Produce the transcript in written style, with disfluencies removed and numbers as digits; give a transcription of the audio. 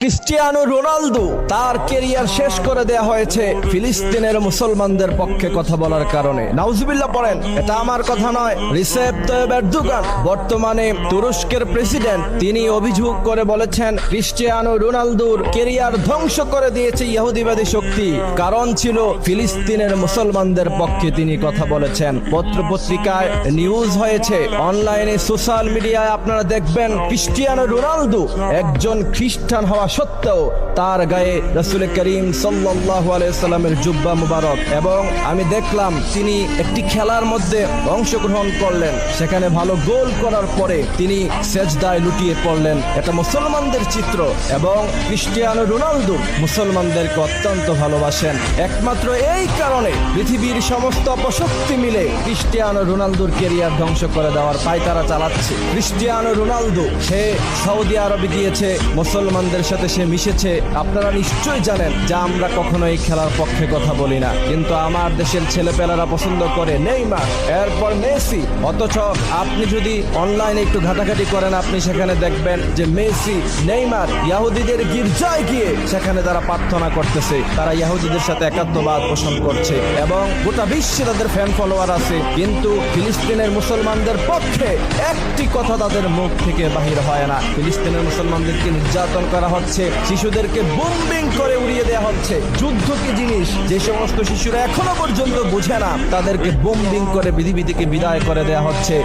Cristiano Ronaldo তার career শেষ করে দেয়া হয়েছে ফিলিস্তিনের মুসলমানদের পক্ষে কথা বলার কারণে। নাউজুবিল্লাহ পড়েন, এটা আমার কথা নয়। রিসেপ তাইয়িপ এরদোগান বর্তমানে তুরস্কের প্রেসিডেন্ট, তিনি অভিযোগ করে বলেছেন ক্রিস্টিয়ানো রোনালদোর ক্যারিয়ার ধ্বংস করে দিয়েছে ইহুদিবাদী শক্তি। কারণ ছিল ফিলিস্তিনের মুসলমানদের পক্ষে তিনি কথা বলেছেন। পত্রপত্রিকায় নিউজ হয়েছে, অনলাইনে সোশ্যাল মিডিয়ায় আপনারা দেখবেন ক্রিস্টিয়ানো রোনালদো একজন খ্রিস্টান হওয়া সত্ত্বেও তার গায়ে রাসূল করিম সাল্লাল্লাহু আলাইহি সাল্লামের জুব্বা মুবারক, এবং আমি দেখলাম তিনি একটি খেলার মধ্যে অংশগ্রহণ করলেন, সেখানে ভালো গোল করার পরে তিনি সেজদায় লুটিয়ে পড়লেন। এটা মুসলমানদের চিত্র, এবং ক্রিস্টিয়ানো রোনালদো মুসলমানদেরকে অত্যন্ত ভালোবাসেন। একমাত্র এই কারণে পৃথিবীর সমস্ত অপশক্তি মিলে ক্রিস্টিয়ানো রোনালদোর ক্যারিয়ার ধ্বংস করে দেওয়ার পায়তারা চালাচ্ছে। ক্রিস্টিয়ানো রোনালদো সে সৌদি আরবে গিয়েছে, মুসলমানদের সাথে সে মিশেছে। আপনারা নিশ্চয়ই জানেন যে আমরা কখনো এই খেলার পক্ষে কথা বলি না, কিন্তু আমার দেশের ছেলেপেলারা পছন্দ করে নেইমার, এরপর মেসি। অথচ আপনি যদি অনলাইনে একটু ঘাটাঘাটি করেন, আপনি সেখানে দেখবেন যে মেসি, নেইমার ইহুদিদের গির্জায় গিয়ে সেখানে তারা প্রার্থনা করতেছে, তারা ইহুদিদের সাথে একাত্মবাদ পোষণ করছে, এবং গোটা বিশ্বে তাদের ফ্যান ফলোয়ার আছে। কিন্তু ফিলিস্তিনের মুসলমানদের পক্ষে একটি কথা তাদের মুখ থেকে বাহির হয় না। ফিলিস্তিনের মুসলমানদেরকে নির্যাতন করা হচ্ছে, শিশুদেরকে বোম্বিং করে উড়িয়ে দেওয়া হচ্ছে। যুদ্ধ কি জিনিস, যে সমস্ত শিশুরা এখনো পর্যন্ত বুঝে না, তাদেরকে বোম্বিং করে পৃথিবী থেকে বিদায় করে দেওয়া হচ্ছে।